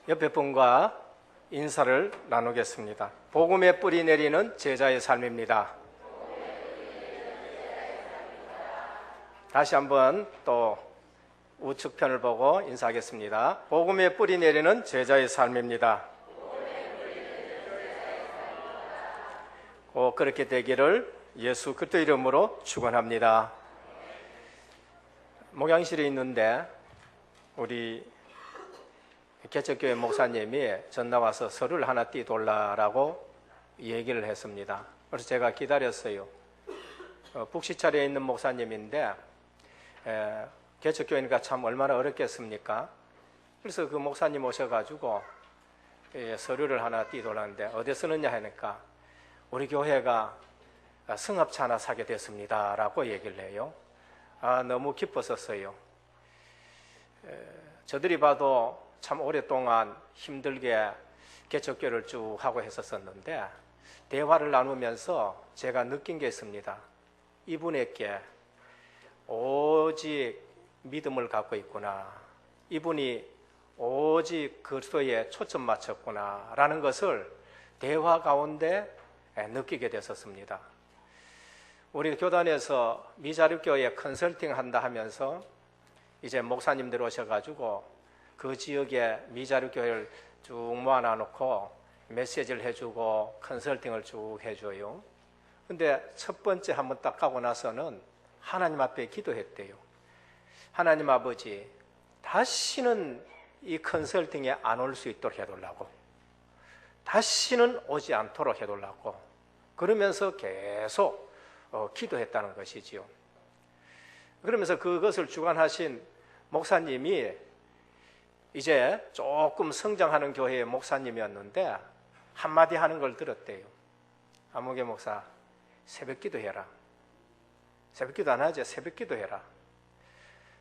옆에 분과 인사를 나누겠습니다. 복음의 뿌리 내리는 제자의 삶입니다. 다시 한번 또 우측편을 보고 인사하겠습니다. 복음의 뿌리 내리는 제자의 삶입니다. 꼭 그렇게 되기를 예수 그리스도 이름으로 축원합니다. 목양실에 있는데 우리 개척교회 목사님이 전화 와서 서류를 하나 띄돌라라고 얘기를 했습니다. 그래서 제가 기다렸어요. 북시찰에 있는 목사님인데 개척교회니까 참 얼마나 어렵겠습니까? 그래서 그 목사님 오셔가지고 서류를 하나 띄돌랐는데 어디 쓰느냐 하니까 우리 교회가 승합차 하나 사게 됐습니다 라고 얘기를 해요. 너무 기뻤었어요. 저들이 봐도 참 오랫동안 힘들게 개척교회를 쭉 하고 했었는데 대화를 나누면서 제가 느낀 게 있습니다. 이분에게 오직 믿음을 갖고 있구나, 이분이 오직 그리스도에 초점 맞췄구나 라는 것을 대화 가운데 느끼게 됐었습니다. 우리 교단에서 미자립교회 컨설팅 한다 하면서 이제 목사님들 오셔가지고 그 지역에 미자립교회를 쭉 모아놔놓고 메시지를 해주고 컨설팅을 쭉 해줘요. 근데 첫 번째 한번 딱 가고 나서는 하나님 앞에 기도했대요. 하나님 아버지, 다시는 이 컨설팅에 안 올 수 있도록 해달라고, 다시는 오지 않도록 해달라고 그러면서 계속 기도했다는 것이지요. 그러면서 그것을 주관하신 목사님이 이제 조금 성장하는 교회의 목사님이었는데 한마디 하는 걸 들었대요. 아무개 목사, 새벽기도 해라. 새벽기도 안 하지? 새벽기도 해라.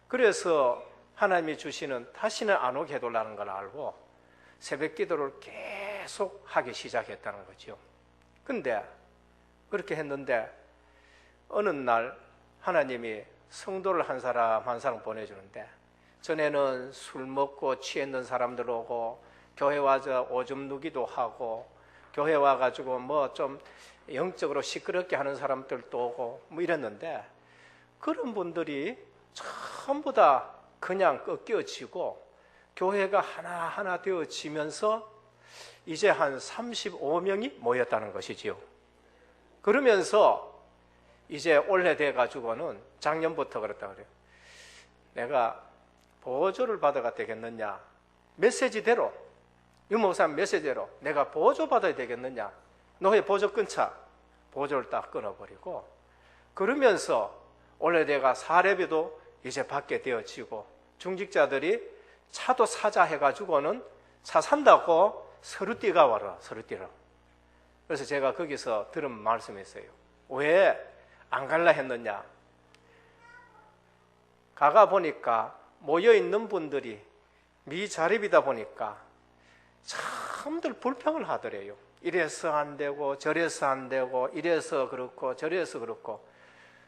그래서 하나님이 주시는 다시는 안 오게 해달라는 걸 알고 새벽기도를 계속 하기 시작했다는 거죠. 근데 그렇게 했는데 어느 날 하나님이 성도를 한 사람 한 사람 보내주는데, 전에는 술 먹고 취했는 사람들 오고 교회 와서 오줌 누기도 하고 교회 와가지고 뭐 좀 영적으로 시끄럽게 하는 사람들도 오고 뭐 이랬는데, 그런 분들이 전부 다 그냥 꺾여지고 교회가 하나하나 되어지면서 이제 한 35명이 모였다는 것이지요. 그러면서 이제 올해 돼가지고는 작년부터 그랬다 그래요. 내가 보조를 받아가 되겠느냐, 메시지대로, 유목사님 메시지대로 내가 보조 받아야 되겠느냐, 너의 보조 끊자. 보조를 딱 끊어버리고, 그러면서 올해 내가 사례비도 이제 받게 되어지고, 중직자들이 차도 사자 해가지고는 차 산다고 서류 띠가 와라, 서류 띠라. 그래서 제가 거기서 들은 말씀이 있어요. 왜 안 갈라 했느냐, 가가 보니까 모여있는 분들이 미자립이다 보니까 참들 불평을 하더래요. 이래서 안 되고 저래서 안 되고 이래서 그렇고 저래서 그렇고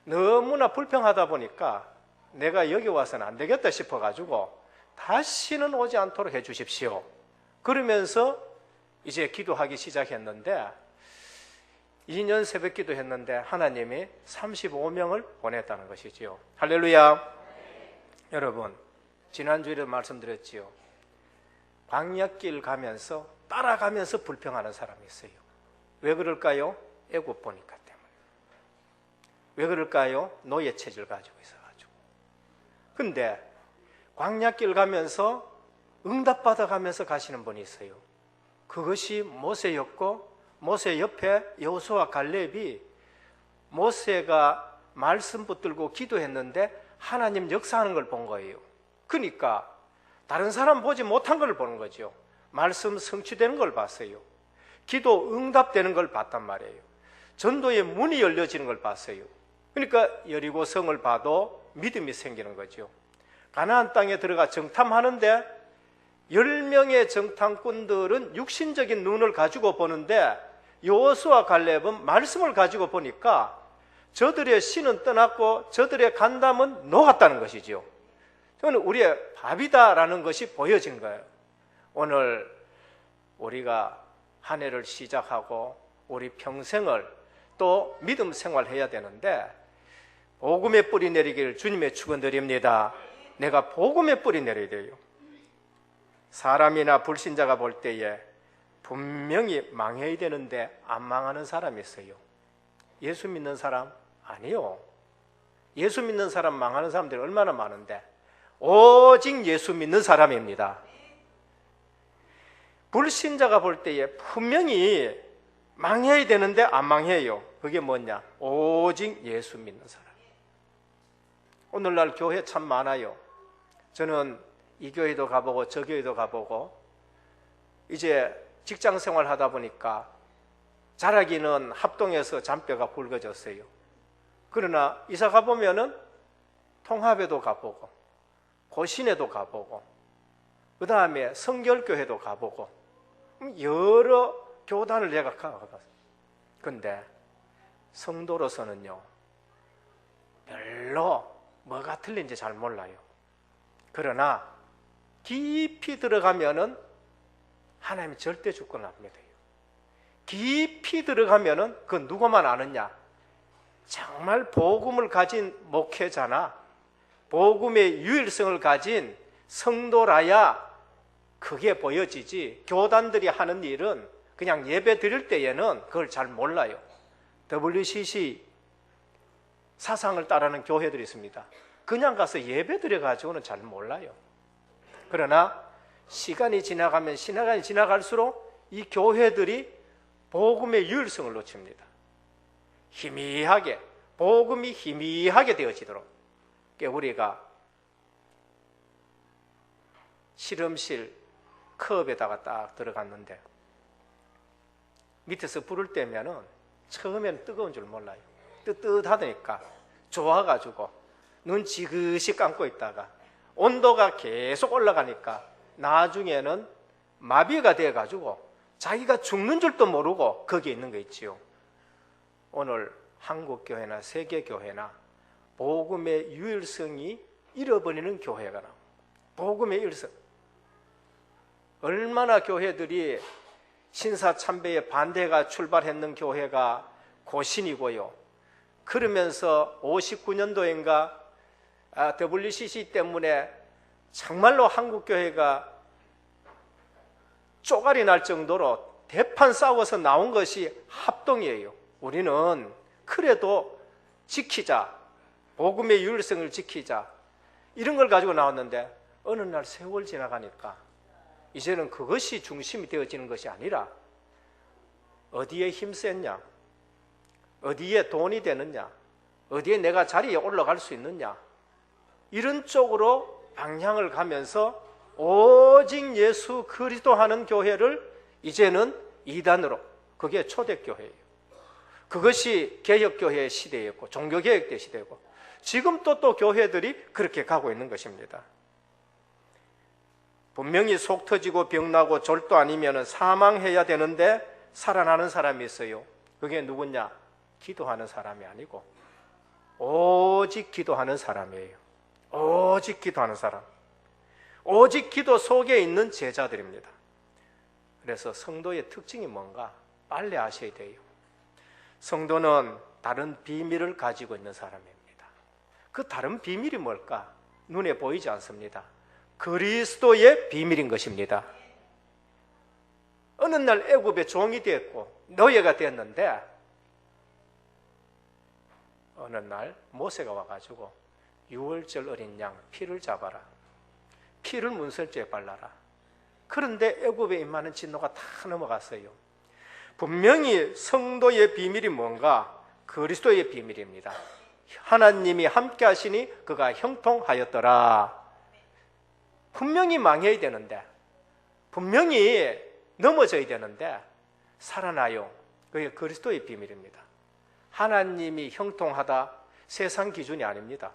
너무나 불평하다 보니까 내가 여기 와서는 안 되겠다 싶어가지고 다시는 오지 않도록 해 주십시오. 그러면서 이제 기도하기 시작했는데 2년 새벽 기도 했는데 하나님이 35명을 보냈다는 것이지요. 할렐루야. 여러분, 지난주에도 말씀드렸지요. 광야길 가면서 따라가면서 불평하는 사람이 있어요. 왜 그럴까요? 애굽 보니까 때문에. 왜 그럴까요? 노예 체질 가지고 있어가지고. 근데 광야길 가면서 응답받아 가면서 가시는 분이 있어요. 그것이 모세였고, 모세 옆에 여호수아 갈렙이 모세가 말씀 붙들고 기도했는데 하나님 역사하는 걸 본 거예요. 그러니까 다른 사람 보지 못한 걸 보는 거죠. 말씀 성취되는 걸 봤어요. 기도 응답되는 걸 봤단 말이에요. 전도의 문이 열려지는 걸 봤어요. 그러니까 여리고 성을 봐도 믿음이 생기는 거죠. 가나안 땅에 들어가 정탐하는데 10명의 정탐꾼들은 육신적인 눈을 가지고 보는데 여호수아 갈렙은 말씀을 가지고 보니까 저들의 신은 떠났고 저들의 간담은 녹았다는 것이죠. 저는 우리의 밥이다라는 것이 보여진 거예요. 오늘 우리가 한 해를 시작하고 우리 평생을 또 믿음 생활해야 되는데 복음의 뿌리 내리기를 주님의 축원드립니다. 내가 복음의 뿌리 내려야 돼요. 사람이나 불신자가 볼 때에 분명히 망해야 되는데 안 망하는 사람이 있어요. 예수 믿는 사람? 아니요. 예수 믿는 사람 망하는 사람들이 얼마나 많은데 오직 예수 믿는 사람입니다. 불신자가 볼 때에 분명히 망해야 되는데 안 망해요. 그게 뭐냐? 오직 예수 믿는 사람. 오늘날 교회 참 많아요. 저는 이 교회도 가보고 저 교회도 가보고 이제 직장 생활 하다 보니까 자라기는 합동에서 잔뼈가 굵어졌어요. 그러나 이사 가보면은 통합에도 가보고 고신에도 가보고 그 다음에 성결교회도 가보고 여러 교단을 내가 가봤어요. 근데 성도로서는요 별로 뭐가 틀린지 잘 몰라요. 그러나 깊이 들어가면은 하나님이 절대 주권을 안 믿어요. 깊이 들어가면은 그 누구만 아느냐? 정말 복음을 가진 목회자나 복음의 유일성을 가진 성도라야 그게 보여지지, 교단들이 하는 일은 그냥 예배 드릴 때에는 그걸 잘 몰라요. WCC 사상을 따르는 교회들이 있습니다. 그냥 가서 예배 드려가지고는 잘 몰라요. 그러나 시간이 지나갈수록 이 교회들이 복음의 유일성을 놓칩니다. 희미하게, 복음이 희미하게 되어지도록 우리가 실험실 컵에다가 딱 들어갔는데 밑에서 불을 떼면은 처음에는 뜨거운 줄 몰라요. 뜨뜻하다니까 좋아가지고 눈 지그시 감고 있다가 온도가 계속 올라가니까 나중에는 마비가 돼가지고 자기가 죽는 줄도 모르고 거기에 있는 거 있지요. 오늘 한국교회나 세계교회나 복음의 유일성이 잃어버리는 교회가 나옵니다. 복음의 유일성. 얼마나 교회들이 신사참배에 반대가 출발했는 교회가 고신이고요. 그러면서 59년도인가 WCC 때문에 정말로 한국교회가 쪼가리 날 정도로 대판 싸워서 나온 것이 합동이에요. 우리는 그래도 지키자, 복음의 유일성을 지키자, 이런 걸 가지고 나왔는데 어느 날 세월 지나가니까 이제는 그것이 중심이 되어지는 것이 아니라 어디에 힘셌냐, 어디에 돈이 되느냐, 어디에 내가 자리에 올라갈 수 있느냐, 이런 쪽으로 방향을 가면서 오직 예수 그리스도 하는 교회를 이제는 이단으로, 그게 초대교회예요. 그것이 개혁교회의 시대였고 종교개혁대 시대고 지금 또 교회들이 그렇게 가고 있는 것입니다. 분명히 속 터지고 병나고 절도 아니면 사망해야 되는데 살아나는 사람이 있어요. 그게 누구냐? 기도하는 사람이 아니고 오직 기도하는 사람이에요. 오직 기도하는 사람, 오직 기도 속에 있는 제자들입니다. 그래서 성도의 특징이 뭔가 빨리 아셔야 돼요. 성도는 다른 비밀을 가지고 있는 사람입니다. 그 다른 비밀이 뭘까? 눈에 보이지 않습니다. 그리스도의 비밀인 것입니다. 어느 날 애굽의 종이 됐고 노예가 됐는데 어느 날 모세가 와가지고 6월절 어린 양 피를 잡아라, 피를 문설주에 발라라. 그런데 애굽에 임하는 진노가 다 넘어갔어요. 분명히 성도의 비밀이 뭔가? 그리스도의 비밀입니다. 하나님이 함께 하시니 그가 형통하였더라. 분명히 망해야 되는데, 분명히 넘어져야 되는데 살아나요. 그게 그리스도의 비밀입니다. 하나님이 형통하다, 세상 기준이 아닙니다.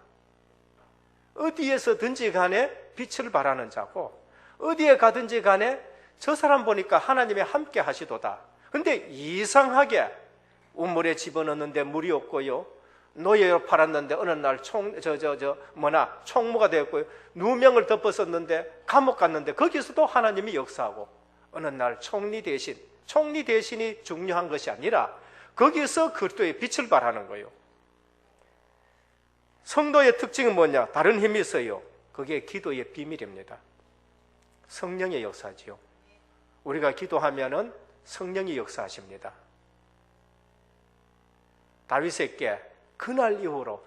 어디에서든지 간에 빛을 발하는 자고 어디에 가든지 간에 저 사람 보니까 하나님이 함께 하시도다. 근데 이상하게 우물에 집어넣는데 물이 없고요, 노예로 팔았는데 어느 날 총무가 되었고요. 누명을 덮었었는데 감옥 갔는데 거기서도 하나님이 역사하고, 어느 날 총리 대신이 중요한 것이 아니라 거기서 그리스도의 빛을 발하는 거예요. 성도의 특징은 뭐냐? 다른 힘이 있어요. 그게 기도의 비밀입니다. 성령의 역사지요. 우리가 기도하면은 성령이 역사하십니다. 다윗에게 그날 이후로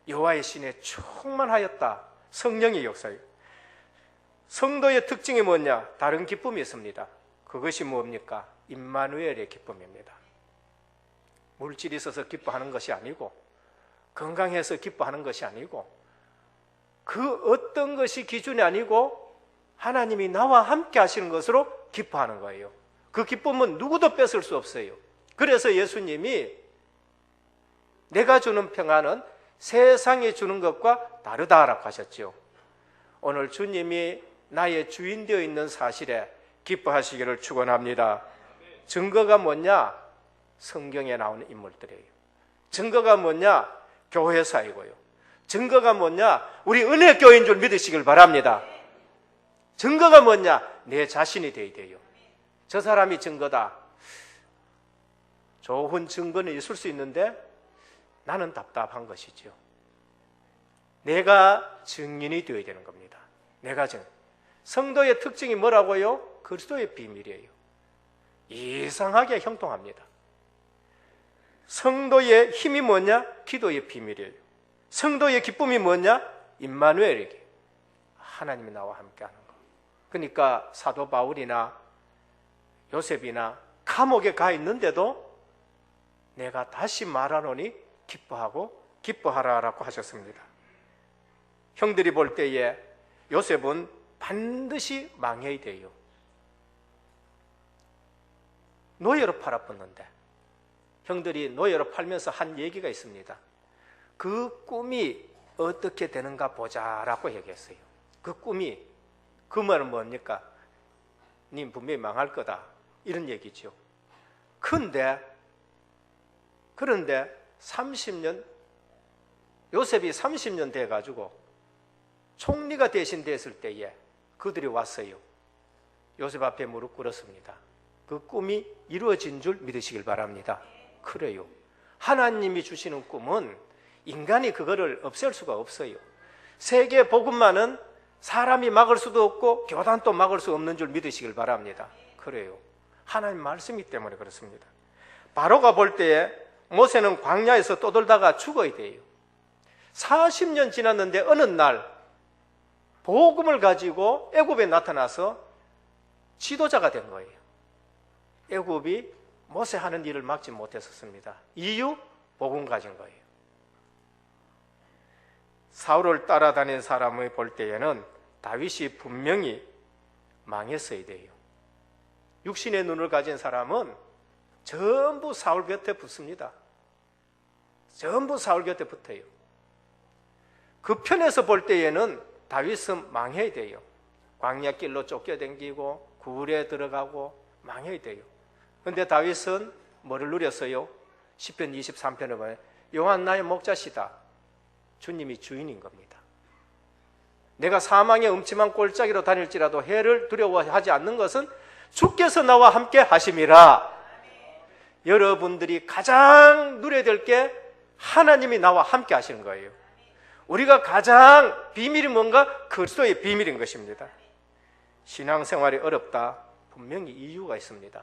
여호와의 신에 충만하였다. 성령의 역사예요. 성도의 특징이 뭐냐? 다른 기쁨이 있습니다. 그것이 뭡니까? 임마누엘의 기쁨입니다. 물질이 있어서 기뻐하는 것이 아니고, 건강해서 기뻐하는 것이 아니고, 그 어떤 것이 기준이 아니고 하나님이 나와 함께 하시는 것으로 기뻐하는 거예요. 그 기쁨은 누구도 뺏을 수 없어요. 그래서 예수님이 내가 주는 평안은 세상이 주는 것과 다르다라고 하셨죠. 오늘 주님이 나의 주인 되어 있는 사실에 기뻐하시기를 축원합니다. 증거가 뭐냐? 성경에 나오는 인물들이에요. 증거가 뭐냐? 교회사이고요. 증거가 뭐냐? 우리 은혜교회인 줄 믿으시길 바랍니다. 증거가 뭐냐? 내 자신이 되어야 돼요. 저 사람이 증거다. 좋은 증거는 있을 수 있는데 나는 답답한 것이죠. 내가 증인이 되어야 되는 겁니다. 내가 성도의 특징이 뭐라고요? 그리스도의 비밀이에요. 이상하게 형통합니다. 성도의 힘이 뭐냐? 기도의 비밀이에요. 성도의 기쁨이 뭐냐? 임마누엘에게 하나님이 나와 함께하는 것. 그러니까 사도 바울이나 요셉이나 감옥에 가 있는데도 내가 다시 말하노니 기뻐하라라고 하셨습니다. 형들이 볼 때에 요셉은 반드시 망해야 돼요. 노예로 팔아봤는데 형들이 노예로 팔면서 한 얘기가 있습니다. 그 꿈이 어떻게 되는가 보자라고 얘기했어요. 그 꿈이, 그 말은 뭡니까? 님 분명히 망할 거다, 이런 얘기죠. 그런데 30년, 요셉이 30년 돼가지고 총리가 대신 됐을 때에 그들이 왔어요. 요셉 앞에 무릎 꿇었습니다. 그 꿈이 이루어진 줄 믿으시길 바랍니다. 그래요. 하나님이 주시는 꿈은 인간이 그거를 없앨 수가 없어요. 세계 복음만은 사람이 막을 수도 없고 교단도 막을 수 없는 줄 믿으시길 바랍니다. 그래요. 하나님 말씀이기 때문에 그렇습니다. 바로가 볼 때에 모세는 광야에서 떠돌다가 죽어야 돼요. 40년 지났는데 어느 날 복음을 가지고 애굽에 나타나서 지도자가 된 거예요. 애굽이 모세 하는 일을 막지 못했었습니다. 이유? 복음 가진 거예요. 사울을 따라다닌 사람을 볼 때에는 다윗이 분명히 망했어야 돼요. 육신의 눈을 가진 사람은 전부 사울 곁에 붙습니다. 전부 사울 곁에 붙어요. 그 편에서 볼 때에는 다윗은 망해야 돼요. 광야길로 쫓겨다니고 굴에 들어가고 망해야 돼요. 그런데 다윗은 뭐를 누렸어요? 시편 23편에 보면 여호와 나의 목자시다. 주님이 주인인 겁니다. 내가 사망의 음침한 골짜기로 다닐지라도 해를 두려워하지 않는 것은 주께서 나와 함께 하심이라. 여러분들이 가장 누려야 될 게 하나님이 나와 함께 하시는 거예요. 우리가 가장 비밀이 뭔가? 그리스도의 비밀인 것입니다. 신앙생활이 어렵다. 분명히 이유가 있습니다.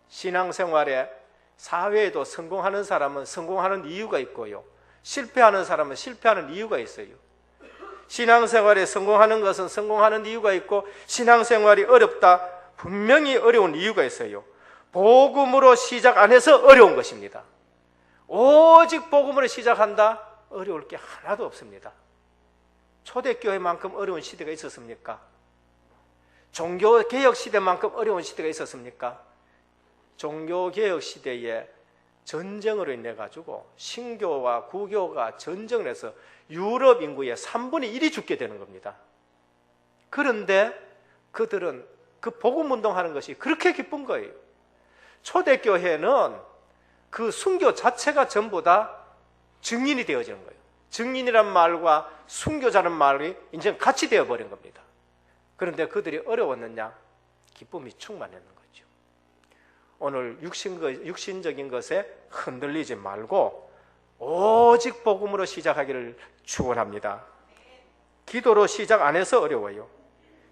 신앙생활에 사회에도 성공하는 사람은 성공하는 이유가 있고요. 실패하는 사람은 실패하는 이유가 있어요. 신앙생활에 성공하는 것은 성공하는 이유가 있고 신앙생활이 어렵다. 분명히 어려운 이유가 있어요. 복음으로 시작 안 해서 어려운 것입니다. 오직 복음으로 시작한다? 어려울 게 하나도 없습니다. 초대교회만큼 어려운 시대가 있었습니까? 종교개혁 시대만큼 어려운 시대가 있었습니까? 종교개혁 시대에 전쟁으로 인해 가지고 신교와 구교가 전쟁을 해서 유럽 인구의 3분의 1이 죽게 되는 겁니다. 그런데 그들은 그 복음 운동하는 것이 그렇게 기쁜 거예요. 초대교회는 그 순교 자체가 전부 다 증인이 되어지는 거예요. 증인이란 말과 순교자는 말이 이제 같이 되어버린 겁니다. 그런데 그들이 어려웠느냐? 기쁨이 충만했는 거죠. 오늘 육신적인 것에 흔들리지 말고 오직 복음으로 시작하기를 축원합니다. 기도로 시작 안 해서 어려워요.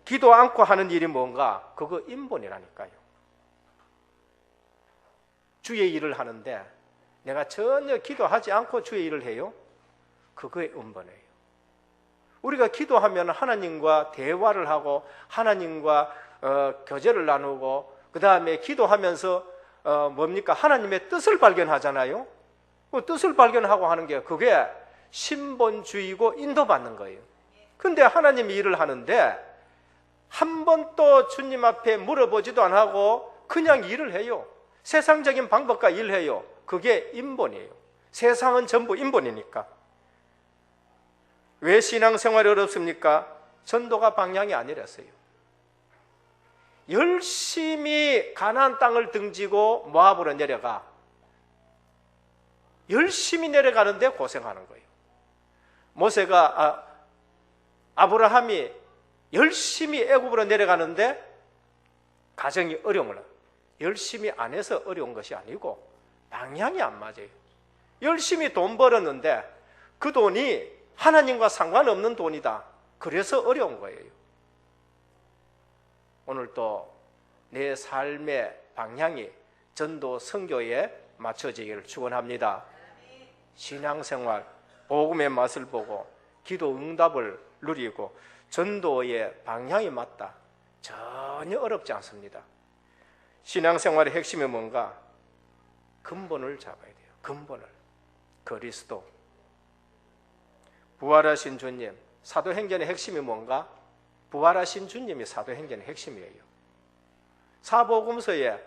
기도 않고 하는 일이 뭔가? 그거 인본이라니까요. 주의 일을 하는데 내가 전혀 기도하지 않고 주의 일을 해요? 그거의 인본이에요. 우리가 기도하면 하나님과 대화를 하고 하나님과 교제를 나누고 그 다음에 기도하면서 뭡니까? 하나님의 뜻을 발견하잖아요. 그 뜻을 발견하고 하는 게 그게 신본주의고 인도받는 거예요. 근데 하나님이 일을 하는데 한 번도 주님 앞에 물어보지도 안 하고 그냥 일을 해요. 세상적인 방법과 일해요. 그게 인본이에요. 세상은 전부 인본이니까. 왜 신앙생활이 어렵습니까? 전도가 방향이 아니라서요. 열심히 가나안 땅을 등지고 모압으로 내려가. 열심히 내려가는데 고생하는 거예요. 모세가 아브라함이 열심히 애굽으로 내려가는데 가정이 어려움을 열심히 안 해서 어려운 것이 아니고 방향이 안 맞아요. 열심히 돈 벌었는데 그 돈이 하나님과 상관없는 돈이다. 그래서 어려운 거예요. 오늘 또 내 삶의 방향이 전도 선교에 맞춰지기를 축원합니다. 신앙생활, 복음의 맛을 보고 기도 응답을 누리고 전도의 방향이 맞다. 전혀 어렵지 않습니다. 신앙생활의 핵심이 뭔가? 근본을 잡아야 돼요. 근본을. 그리스도. 부활하신 주님. 사도행전의 핵심이 뭔가? 부활하신 주님이 사도행전의 핵심이에요. 사복음서에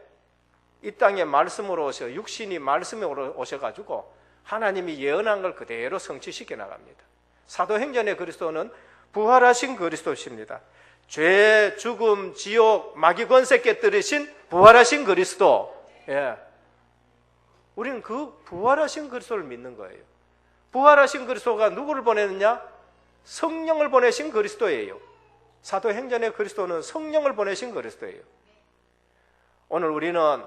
이 땅에 말씀으로 오셔, 육신이 말씀으로 오셔가지고 하나님이 예언한 걸 그대로 성취시켜 나갑니다. 사도행전의 그리스도는 부활하신 그리스도십니다. 죄, 죽음, 지옥, 마귀 권세 깨뜨리신 부활하신 그리스도. 예. 우리는 그 부활하신 그리스도를 믿는 거예요. 부활하신 그리스도가 누구를 보내느냐? 성령을 보내신 그리스도예요. 사도행전의 그리스도는 성령을 보내신 그리스도예요. 오늘 우리는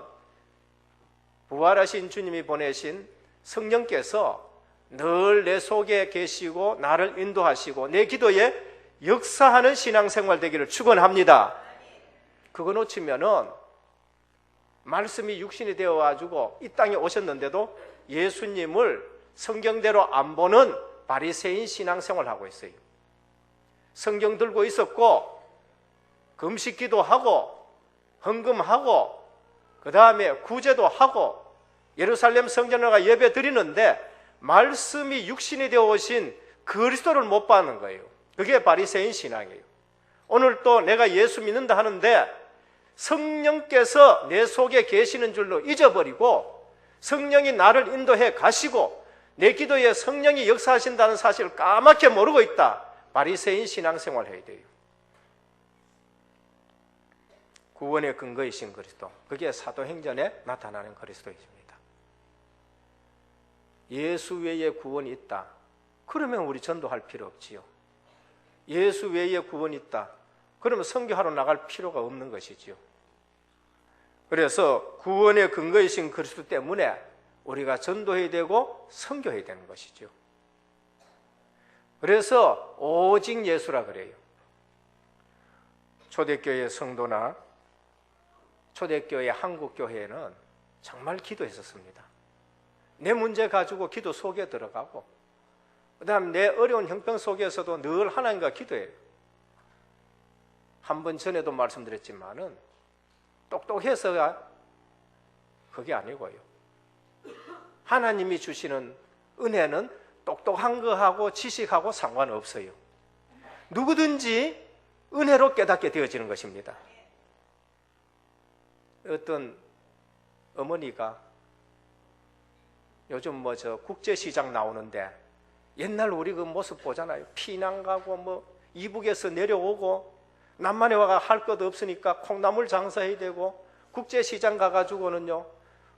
부활하신 주님이 보내신 성령께서 늘 내 속에 계시고 나를 인도하시고 내 기도에 역사하는 신앙생활 되기를 축원합니다. 그거 놓치면은 말씀이 육신이 되어가지고 이 땅에 오셨는데도 예수님을 성경대로 안 보는 바리새인 신앙생활을 하고 있어요. 성경 들고 있었고 금식기도 하고 헌금하고 그 다음에 구제도 하고 예루살렘 성전에 가 예배 드리는데 말씀이 육신이 되어 오신 그리스도를 못 받는 거예요. 그게 바리새인 신앙이에요. 오늘 또 내가 예수 믿는다 하는데 성령께서 내 속에 계시는 줄로 잊어버리고 성령이 나를 인도해 가시고 내 기도에 성령이 역사하신다는 사실을 까맣게 모르고 있다. 바리새인 신앙생활 해야 돼요. 구원의 근거이신 그리스도, 그게 사도행전에 나타나는 그리스도이십니다. 예수 외에 구원이 있다. 그러면 우리 전도할 필요 없지요. 예수 외에 구원이 있다. 그러면 선교하러 나갈 필요가 없는 것이지요. 그래서 구원의 근거이신 그리스도 때문에 우리가 전도해야 되고 선교해야 되는 것이죠. 그래서 오직 예수라 그래요. 초대교회 성도나 초대교회 한국교회는 정말 기도했었습니다. 내 문제 가지고 기도 속에 들어가고 그 다음 내 어려운 형편 속에서도 늘 하나님과 기도해요. 한 번 전에도 말씀드렸지만은 똑똑해서가 그게 아니고요. 하나님이 주시는 은혜는 똑똑한 거하고 지식하고 상관없어요. 누구든지 은혜로 깨닫게 되어지는 것입니다. 어떤 어머니가 요즘 국제시장 나오는데 옛날 우리 그 모습 보잖아요. 피난 가고 이북에서 내려오고 남만에 와가 할 것 없으니까 콩나물 장사해야 되고 국제시장 가가지고는요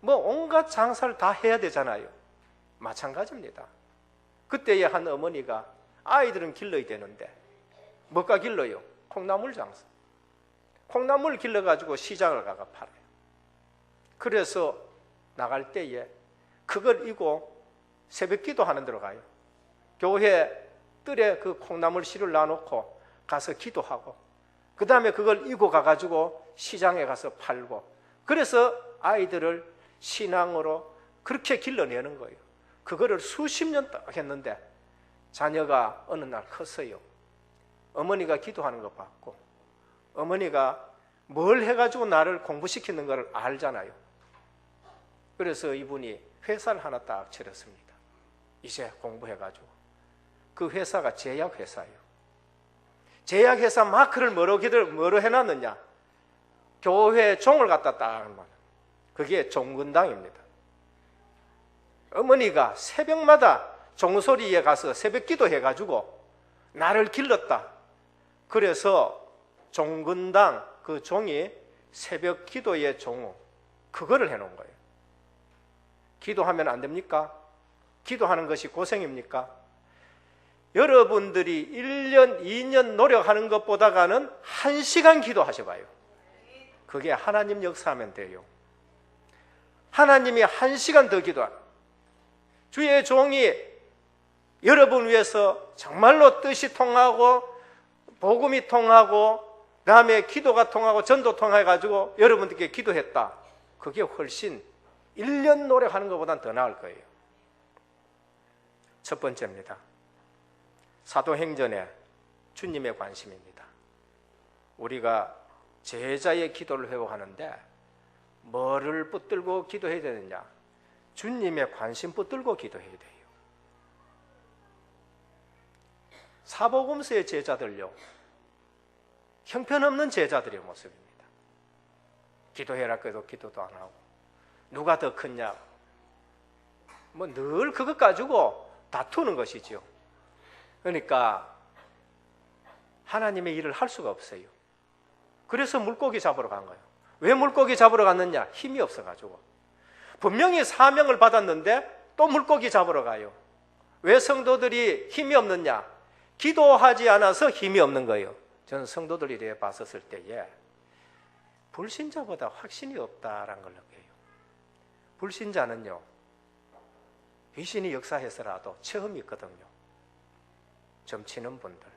온갖 장사를 다 해야 되잖아요. 마찬가지입니다. 그때에 한 어머니가 아이들은 길러야 되는데 뭐가 길러요? 콩나물 장사. 콩나물 길러가지고 시장을 가가 팔아요. 그래서 나갈 때에 그걸 이고 새벽 기도하는 데로 가요. 교회 뜰에 그 콩나물 씨를 놔놓고 가서 기도하고 그 다음에 그걸 이고 가가지고 시장에 가서 팔고 그래서 아이들을 신앙으로 그렇게 길러내는 거예요. 그거를 수십 년 딱 했는데 자녀가 어느 날 컸어요. 어머니가 기도하는 거 봤고 어머니가 뭘 해가지고 나를 공부시키는 걸 알잖아요. 그래서 이분이 회사를 하나 딱 차렸습니다. 이제 공부해가지고 그 회사가 제약회사예요. 제약회사 마크를 뭐로 해놨느냐? 교회 종을 갖다 딱 하는 그게 종근당입니다. 어머니가 새벽마다 종소리에 가서 새벽 기도해가지고 나를 길렀다. 그래서 종근당 그 종이 새벽 기도의 종우 그거를 해놓은 거예요. 기도하면 안 됩니까? 기도하는 것이 고생입니까? 여러분들이 1년, 2년 노력하는 것보다는 1시간 기도하셔봐요. 그게 하나님 역사하면 돼요. 하나님이 1시간 더 기도한 주의 종이 여러분 위해서 정말로 뜻이 통하고 복음이 통하고 그 다음에 기도가 통하고 전도 통해가지고 여러분들께 기도했다. 그게 훨씬 1년 노력하는 것보다는 더 나을 거예요. 첫 번째입니다. 사도행전에 주님의 관심입니다. 우리가 제자의 기도를 회복하는데 뭐를 붙들고 기도해야 되느냐? 주님의 관심 붙들고 기도해야 돼요. 사복음서의 제자들요, 형편없는 제자들의 모습입니다. 기도해라 해도 기도도 안 하고 누가 더 크냐? 뭐 늘 그것 가지고 다투는 것이지요. 그러니까 하나님의 일을 할 수가 없어요. 그래서 물고기 잡으러 간 거예요. 왜 물고기 잡으러 갔느냐? 힘이 없어가지고. 분명히 사명을 받았는데 또 물고기 잡으러 가요. 왜 성도들이 힘이 없느냐? 기도하지 않아서 힘이 없는 거예요. 저는 성도들이 이렇게 봤었을 때에 불신자보다 확신이 없다라는 걸 느껴요. 불신자는요, 귀신이 역사해서라도 체험이 있거든요. 점치는 분들,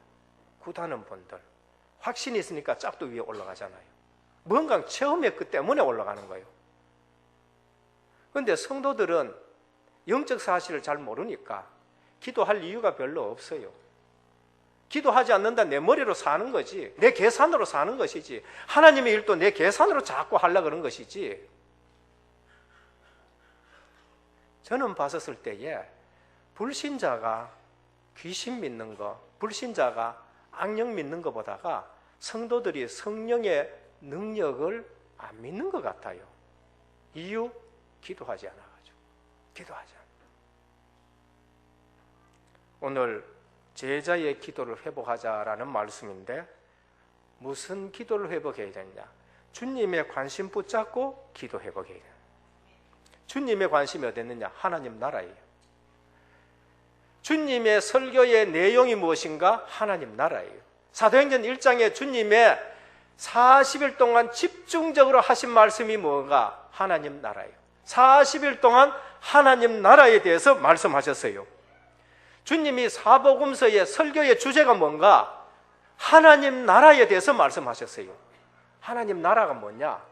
굿하는 분들, 확신이 있으니까 짝도 위에 올라가잖아요. 뭔가 체험했기 때문에 올라가는 거예요. 그런데 성도들은 영적 사실을 잘 모르니까 기도할 이유가 별로 없어요. 기도하지 않는다 내 머리로 사는 거지, 내 계산으로 사는 것이지, 하나님의 일도 내 계산으로 자꾸 하려고 그런 것이지. 저는 봤었을 때에 불신자가 귀신 믿는 거, 불신자가 악령 믿는 것보다가 성도들이 성령의 능력을 안 믿는 것 같아요. 이유? 기도하지 않아가지고. 기도하지 않아. 오늘 제자의 기도를 회복하자라는 말씀인데 무슨 기도를 회복해야 되느냐? 주님의 관심 붙잡고 기도 회복해야 돼요. 주님의 관심이 어딨느냐? 하나님 나라예요. 주님의 설교의 내용이 무엇인가? 하나님 나라예요. 사도행전 1장에 주님의 40일 동안 집중적으로 하신 말씀이 뭔가? 하나님 나라예요. 40일 동안 하나님 나라에 대해서 말씀하셨어요. 주님이 사복음서의 설교의 주제가 뭔가? 하나님 나라에 대해서 말씀하셨어요. 하나님 나라가 뭐냐?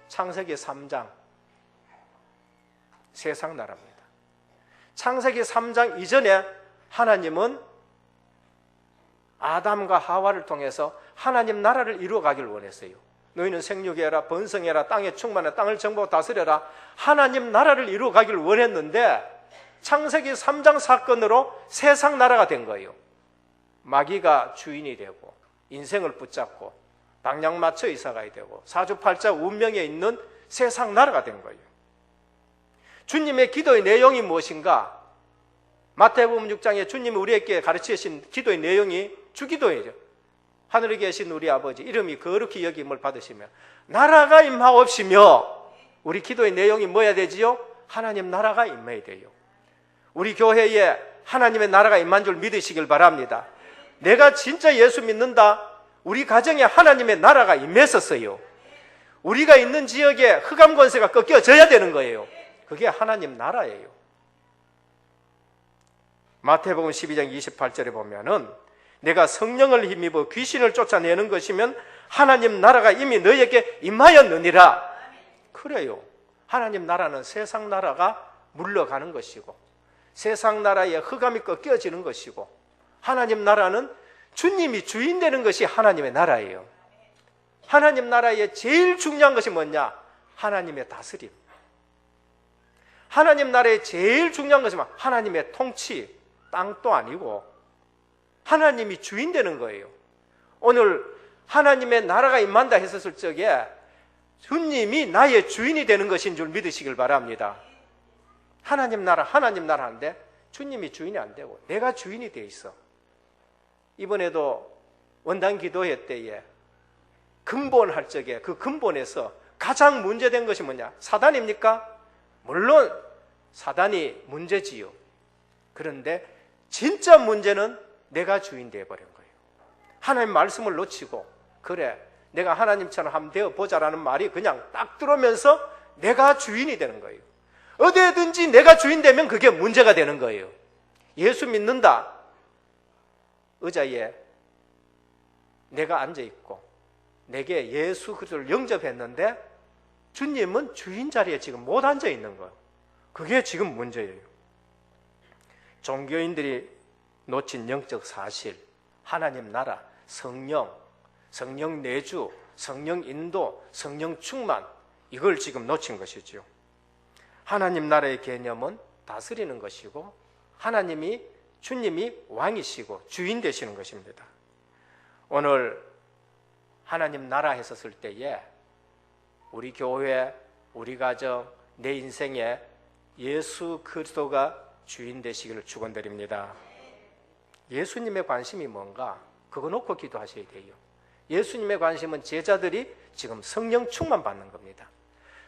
창세기 3장 세상 나라입니다. 창세기 3장 이전에 하나님은 아담과 하와를 통해서 하나님 나라를 이루어가기를 원했어요. 너희는 생육해라, 번성해라, 땅에 충만해, 땅을 정복하고 다스려라. 하나님 나라를 이루어가기를 원했는데 창세기 3장 사건으로 세상 나라가 된 거예요. 마귀가 주인이 되고 인생을 붙잡고 방향 맞춰 이사가야 되고 사주팔자 운명에 있는 세상 나라가 된 거예요. 주님의 기도의 내용이 무엇인가? 마태복음 6장에 주님이 우리에게 가르치신 기도의 내용이 주기도예요. 하늘에 계신 우리 아버지 이름이 거룩히 여김을 받으시며 나라가 임하옵시며, 우리 기도의 내용이 뭐야 되지요? 하나님 나라가 임해야 돼요. 우리 교회에 하나님의 나라가 임한 줄 믿으시길 바랍니다. 내가 진짜 예수 믿는다. 우리 가정에 하나님의 나라가 임했었어요. 우리가 있는 지역에 흑암 권세가 꺾여져야 되는 거예요. 그게 하나님 나라예요. 마태복음 12장 28절에 보면은 내가 성령을 힘입어 귀신을 쫓아내는 것이면 하나님 나라가 이미 너에게 임하였느니라. 그래요. 하나님 나라는 세상 나라가 물러가는 것이고, 세상 나라의 흑암이 꺾여지는 것이고, 하나님 나라는 주님이 주인 되는 것이 하나님의 나라예요. 하나님 나라의 제일 중요한 것이 뭐냐? 하나님의 다스림. 하나님 나라의 제일 중요한 것이 하나님의 통치, 땅도 아니고 하나님이 주인 되는 거예요. 오늘 하나님의 나라가 임한다 했었을 적에 주님이 나의 주인이 되는 것인 줄 믿으시길 바랍니다. 하나님 나라 한데 주님이 주인이 안 되고 내가 주인이 돼 있어. 이번에도 원단 기도회 때에 근본할 적에 그 근본에서 가장 문제된 것이 뭐냐? 사단입니까? 물론 사단이 문제지요. 그런데 진짜 문제는 내가 주인 되어버린 거예요. 하나님 말씀을 놓치고, 그래 내가 하나님처럼 한번 되어보자라는 말이 그냥 딱 들어오면서 내가 주인이 되는 거예요. 어디에든지 내가 주인 되면 그게 문제가 되는 거예요. 예수 믿는다. 의자에 내가 앉아있고 내게 예수 그리스도를 영접했는데 주님은 주인 자리에 지금 못 앉아있는 거예요. 그게 지금 문제예요. 종교인들이 놓친 영적 사실, 하나님 나라, 성령 내주, 성령 인도, 성령 충만, 이걸 지금 놓친 것이죠. 하나님 나라의 개념은 다스리는 것이고 주님이 왕이시고 주인 되시는 것입니다. 오늘 하나님 나라 했었을 때에 우리 교회, 우리 가정, 내 인생에 예수 그리스도가 주인 되시기를 축원드립니다. 예수님의 관심이 뭔가? 그거 놓고 기도하셔야 돼요. 예수님의 관심은 제자들이 지금 성령 충만 받는 겁니다.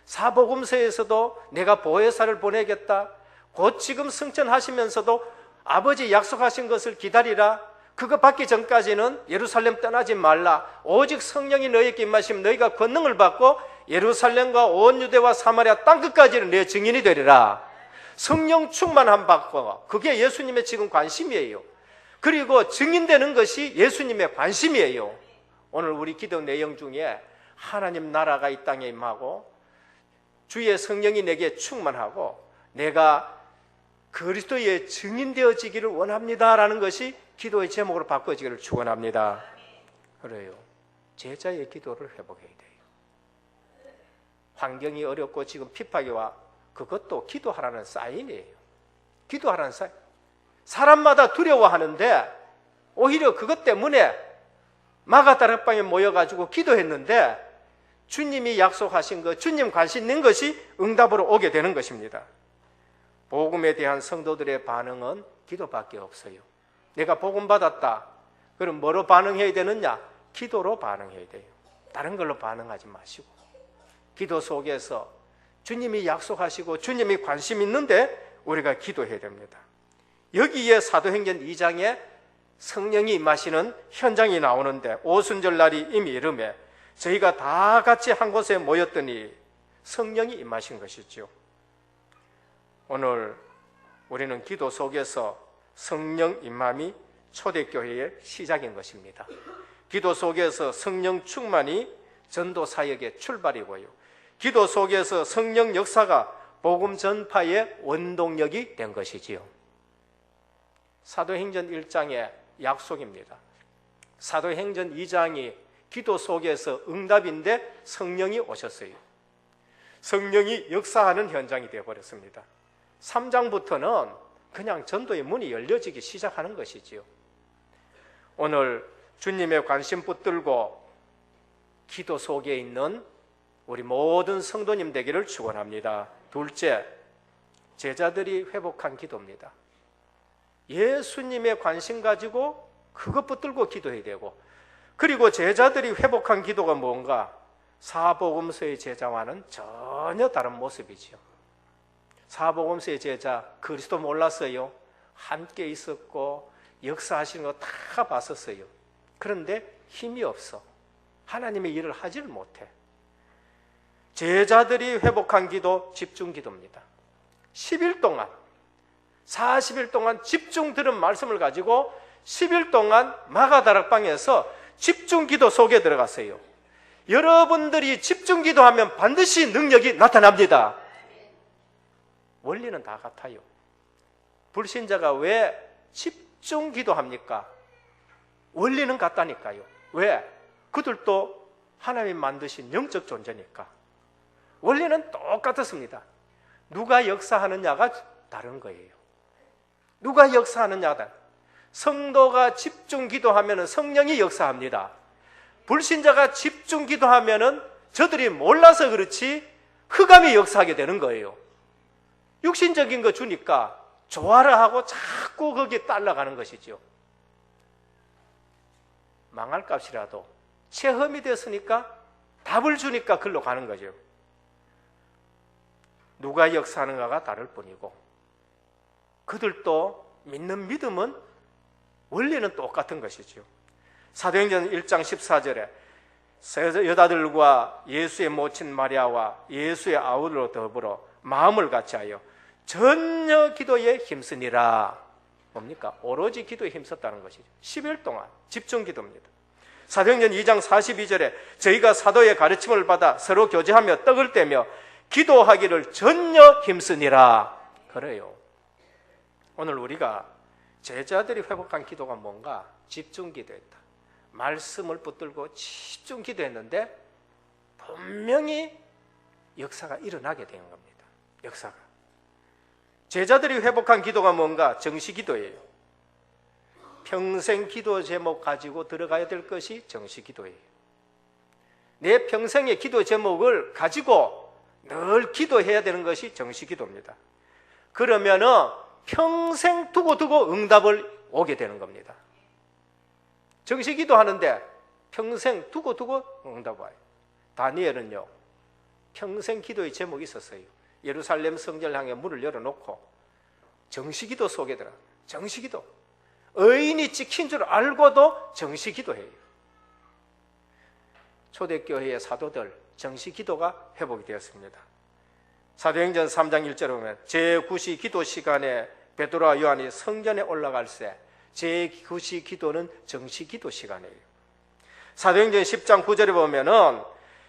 사복음서에서도 내가 보혜사를 보내겠다. 곧 지금 승천하시면서도 아버지 약속하신 것을 기다리라. 그거 받기 전까지는 예루살렘 떠나지 말라. 오직 성령이 너희에게 임하시면 너희가 권능을 받고 예루살렘과 온 유대와 사마리아 땅끝까지는 내 증인이 되리라. 성령 충만함 받고, 그게 예수님의 지금 관심이에요. 그리고 증인되는 것이 예수님의 관심이에요. 오늘 우리 기도 내용 중에 하나님 나라가 이 땅에 임하고 주의 성령이 내게 충만하고 내가 그리스도의 증인 되어지기를 원합니다라는 것이 기도의 제목으로 바꿔지기를 축원합니다. 그래요. 제자의 기도를 회복해야 돼요. 환경이 어렵고 지금 핍박이 와. 그것도 기도하라는 사인이에요. 기도하라는 사인. 사람마다 두려워하는데 오히려 그것 때문에 마가다락방에 모여가지고 기도했는데 주님이 약속하신 것, 주님 관심 있는 것이 응답으로 오게 되는 것입니다. 복음에 대한 성도들의 반응은 기도밖에 없어요. 내가 복음 받았다. 그럼 뭐로 반응해야 되느냐? 기도로 반응해야 돼요. 다른 걸로 반응하지 마시고 기도 속에서 주님이 약속하시고 주님이 관심 있는데 우리가 기도해야 됩니다. 여기에 사도행전 2장에 성령이 임하시는 현장이 나오는데 오순절 날이 이미 이름에 저희가 다 같이 한 곳에 모였더니 성령이 임하신 것이죠. 오늘 우리는 기도 속에서 성령 임함이 초대교회의 시작인 것입니다. 기도 속에서 성령 충만이 전도 사역의 출발이고요. 기도 속에서 성령 역사가 복음 전파의 원동력이 된 것이지요. 사도행전 1장의 약속입니다. 사도행전 2장이 기도 속에서 응답인데 성령이 오셨어요. 성령이 역사하는 현장이 되어버렸습니다. 3장부터는 그냥 전도의 문이 열려지기 시작하는 것이지요. 오늘 주님의 관심 붙들고 기도 속에 있는 우리 모든 성도님 되기를 축원합니다. 둘째, 제자들이 회복한 기도입니다. 예수님의 관심 가지고 그것 붙들고 기도해야 되고, 그리고 제자들이 회복한 기도가 뭔가? 사복음서의 제자와는 전혀 다른 모습이지요. 사복음서의 제자 그리스도 몰랐어요. 함께 있었고 역사하시는 거 다 봤었어요. 그런데 힘이 없어. 하나님의 일을 하지를 못해. 제자들이 회복한 기도, 집중 기도입니다. 10일 동안, 40일 동안 집중 들은 말씀을 가지고 10일 동안 마가다락방에서 집중 기도 속에 들어갔어요. 여러분들이 집중 기도하면 반드시 능력이 나타납니다. 원리는 다 같아요. 불신자가 왜 집중 기도합니까? 원리는 같다니까요. 왜? 그들도 하나님 만드신 영적 존재니까. 원리는 똑같았습니다. 누가 역사하느냐가 다른 거예요. 누가 역사하느냐가. 성도가 집중 기도하면 성령이 역사합니다. 불신자가 집중 기도하면 저들이 몰라서 그렇지 흑암이 역사하게 되는 거예요. 육신적인 거 주니까 좋아라 하고 자꾸 거기에 따라가는 것이죠. 망할 값이라도 체험이 됐으니까 답을 주니까 글로 가는 거죠. 누가 역사하는가가 다를 뿐이고 그들도 믿는 믿음은 원리는 똑같은 것이죠. 사도행전 1장 14절에 여자들과 예수의 모친 마리아와 예수의 아우로 더불어 마음을 같이하여 전혀 기도에 힘쓰니라. 뭡니까? 오로지 기도에 힘썼다는 것이죠. 10일 동안 집중 기도입니다. 사도행전 2장 42절에 저희가 사도의 가르침을 받아 서로 교제하며 떡을 떼며 기도하기를 전혀 힘쓰니라. 그래요. 오늘 우리가 제자들이 회복한 기도가 뭔가? 집중 기도했다. 말씀을 붙들고 집중 기도했는데 분명히 역사가 일어나게 된 겁니다. 역사가. 제자들이 회복한 기도가 뭔가? 정시 기도예요. 평생 기도 제목 가지고 들어가야 될 것이 정시 기도예요. 내 평생의 기도 제목을 가지고 늘 기도해야 되는 것이 정시 기도입니다. 그러면은 평생 두고 응답을 오게 되는 겁니다. 정시 기도하는데 평생 두고 응답 와요. 다니엘은요, 평생 기도의 제목이 있었어요. 예루살렘 성전을 향해 문을 열어놓고 정시기도 속에 들어. 정시기도. 의인이 찍힌 줄 알고도 정시기도해요. 초대교회의 사도들 정시기도가 회복이 되었습니다. 사도행전 3장 1절에 보면 제9시 기도 시간에 베드로와 요한이 성전에 올라갈 때 제9시 기도는 정시기도 시간이에요. 사도행전 10장 9절에 보면은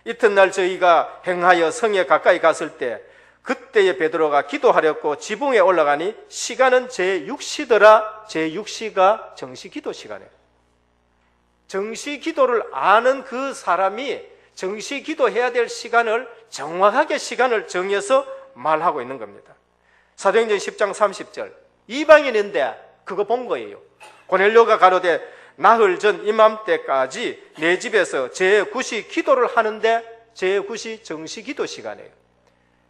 이튿날 저희가 행하여 성에 가까이 갔을 때 그때의 베드로가 기도하려고 지붕에 올라가니 시간은 제6시더라. 제6시가 정시기도 시간이에요. 정시기도를 아는 그 사람이 정시기도해야 될 시간을 정확하게 시간을 정해서 말하고 있는 겁니다. 사도행전 10장 30절 이방인인데 그거 본 거예요. 고넬료가 가로되 나흘 전 이맘때까지 내 집에서 제9시 기도를 하는데 제9시 정시기도 시간이에요.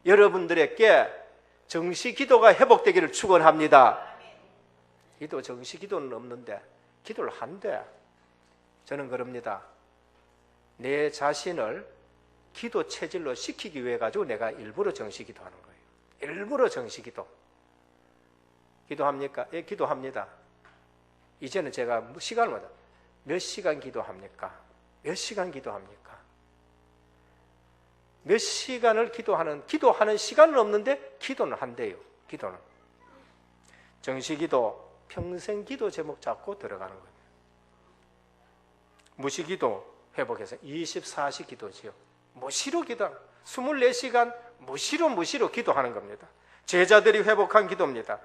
여러분들에게 정시기도가 회복되기를 축원합니다. 기도 정시기도는 없는데 기도를 한대. 저는 그럽니다. 내 자신을 기도 체질로 시키기 위해 가지고 내가 일부러 정시기도 하는 거예요. 일부러 정시기도. 기도합니까? 예, 기도합니다. 이제는 제가 시간마다 몇 시간 기도합니까? 몇 시간 기도합니까? 몇 시간을 기도하는 시간은 없는데 기도는 한대요. 기도는. 정시기도 평생 기도 제목 잡고 들어가는 거예요. 무시기도 회복해서 24시 기도지요. 무시로 기도, 24시간 무시로 기도하는 겁니다. 제자들이 회복한 기도입니다.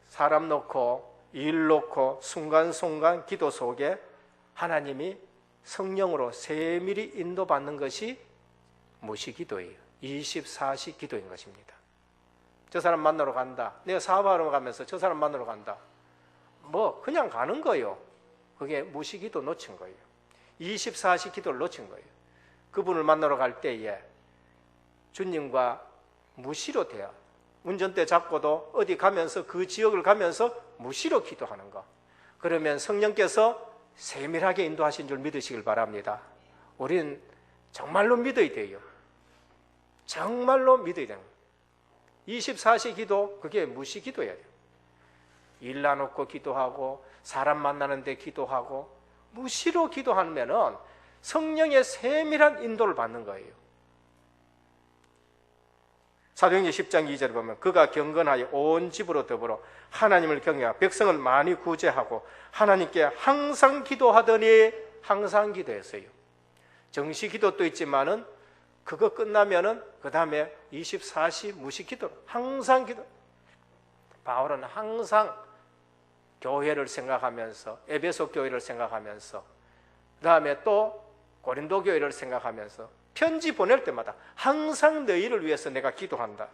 사람 놓고 일 놓고 순간순간 기도 속에 하나님이 성령으로 세밀히 인도받는 것이 무시기도예요. 24시 기도인 것입니다. 저 사람 만나러 간다. 내가 사업하러 가면서 저 사람 만나러 간다. 뭐 그냥 가는 거예요. 그게 무시기도 놓친 거예요. 24시 기도를 놓친 거예요. 그분을 만나러 갈 때에 주님과 무시로 돼요. 운전대 잡고도 어디 가면서 그 지역을 가면서 무시로 기도하는 거. 그러면 성령께서 세밀하게 인도하신 줄 믿으시길 바랍니다. 우리는 정말로 믿어야 돼요. 정말로 믿어야 돼요. 24시 기도, 그게 무시 기도예요. 일 나놓고 기도하고 사람 만나는데 기도하고 무시로 기도하면은 성령의 세밀한 인도를 받는 거예요. 사도행전 10장 2절에 보면 그가 경건하여 온 집으로 더불어 하나님을 경외하고 백성을 많이 구제하고 하나님께 항상 기도하더니 항상 기도했어요. 정시 기도도 있지만은 그거 끝나면은 그 다음에 24시 무시 기도, 항상 기도. 바울은 항상 교회를 생각하면서 에베소 교회를 생각하면서 그 다음에 또 고린도 교회를 생각하면서 편지 보낼 때마다 항상 너희를 위해서 내가 기도한다.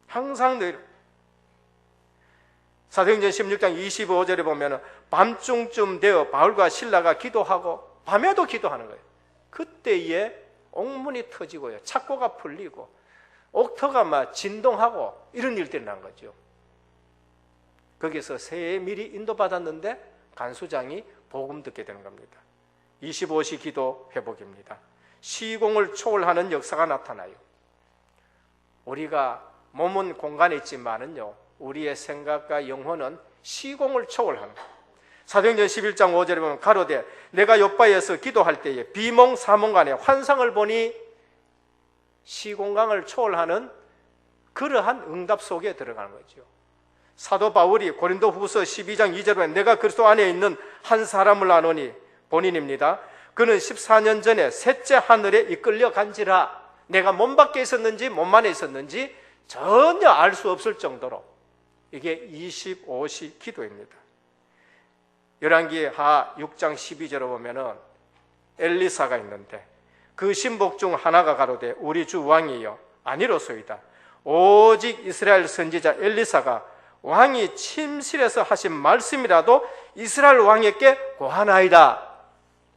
항상 너희를. 사도행전 16장 25절에 보면 밤중쯤 되어 바울과 실라가 기도하고 밤에도 기도하는 거예요. 그때에 옥문이 터지고요, 착고가 풀리고 옥터가 막 진동하고 이런 일들이 난 거죠. 거기서 세밀히 인도받았는데 간수장이 복음 듣게 되는 겁니다. 25시 기도 회복입니다. 시공을 초월하는 역사가 나타나요. 우리가 몸은 공간에 있지만은요, 우리의 생각과 영혼은 시공을 초월하는 거예요. 사도행전 11장 5절에 보면 가로되 내가 요바에서 기도할 때에 비몽사몽간에 환상을 보니 시공간을 초월하는 그러한 응답 속에 들어가는 거죠. 사도 바울이 고린도 후서 12장 2절에 보면 내가 그리스도 안에 있는 한 사람을 아노니 본인입니다. 그는 14년 전에 셋째 하늘에 이끌려 간지라. 내가 몸 밖에 있었는지 몸 안에 있었는지 전혀 알 수 없을 정도로 이게 25시 기도입니다. 열왕기하 6장 12절에 보면은 엘리사가 있는데 그 신복 중 하나가 가로되 우리 주 왕이여 아니로소이다. 오직 이스라엘 선지자 엘리사가 왕이 침실에서 하신 말씀이라도 이스라엘 왕에게 고하나이다.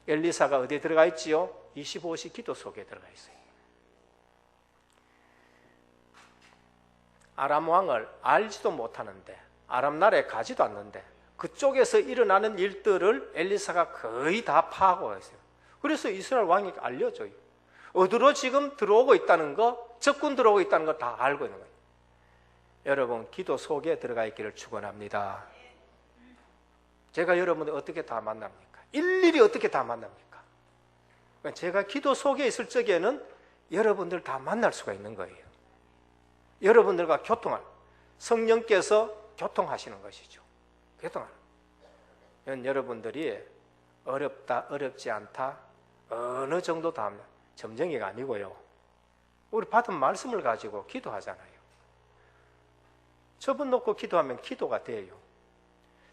엘리사가 어디에 들어가 있지요? 25시 기도 속에 들어가 있어요. 아람 왕을 알지도 못하는데, 아람 나라에 가지도 않는데 그쪽에서 일어나는 일들을 엘리사가 거의 다 파악하고 있어요. 그래서 이스라엘 왕이 알려줘요. 어디로 지금 들어오고 있다는 거, 적군 들어오고 있다는 거 다 알고 있는 거예요. 여러분, 기도 속에 들어가 있기를 축원합니다. 제가 여러분들 어떻게 다 만납니까? 일일이 어떻게 다 만납니까? 제가 기도 속에 있을 적에는 여러분들 다 만날 수가 있는 거예요. 여러분들과 교통하는, 성령께서 교통하시는 것이죠. 교통하는. 여러분들이 어렵다, 어렵지 않다, 어느 정도 다 합니다. 점쟁이가 아니고요. 우리 받은 말씀을 가지고 기도하잖아요. 저분 놓고 기도하면 기도가 돼요.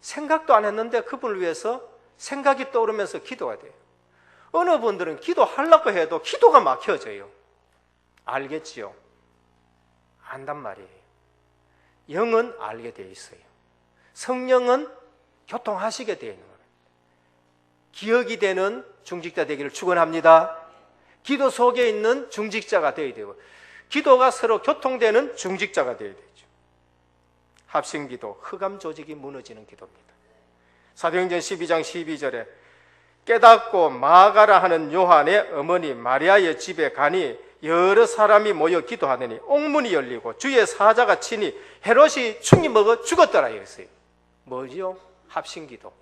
생각도 안 했는데 그분을 위해서 생각이 떠오르면서 기도가 돼요. 어느 분들은 기도하려고 해도 기도가 막혀져요. 알겠지요? 안단 말이에요. 영은 알게 되어 있어요. 성령은 교통하시게 되어 있는 거예요. 기억이 되는 중직자 되기를 축원합니다. 기도 속에 있는 중직자가 되어야 되고, 기도가 서로 교통되는 중직자가 되어야 되죠. 합심기도, 흑암 조직이 무너지는 기도입니다. 사도행전 12장 12절에 깨닫고 마가라 하는 요한의 어머니 마리아의 집에 가니 여러 사람이 모여 기도하더니 옥문이 열리고 주의 사자가 치니 헤롯이 충이 먹어 죽었더라 했어요. 뭐지요? 합심기도.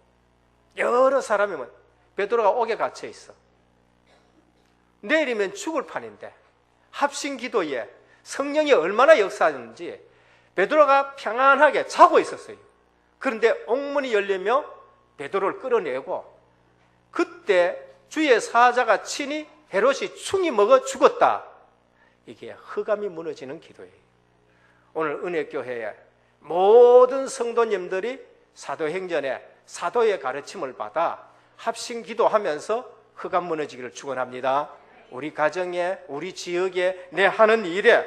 여러 사람이 베드로가 옥에 갇혀 있어. 내일이면 죽을 판인데 합심기도에 성령이 얼마나 역사하는지 베드로가 평안하게 자고 있었어요. 그런데 옥문이 열리며 베드로를 끌어내고 그때 주의 사자가 치니 헤롯이 충이 먹어 죽었다. 이게 흑암이 무너지는 기도예요. 오늘 은혜교회에 모든 성도님들이 사도행전에 사도의 가르침을 받아 합심 기도하면서 흑암 무너지기를 축원합니다. 우리 가정에, 우리 지역에, 내 하는 일에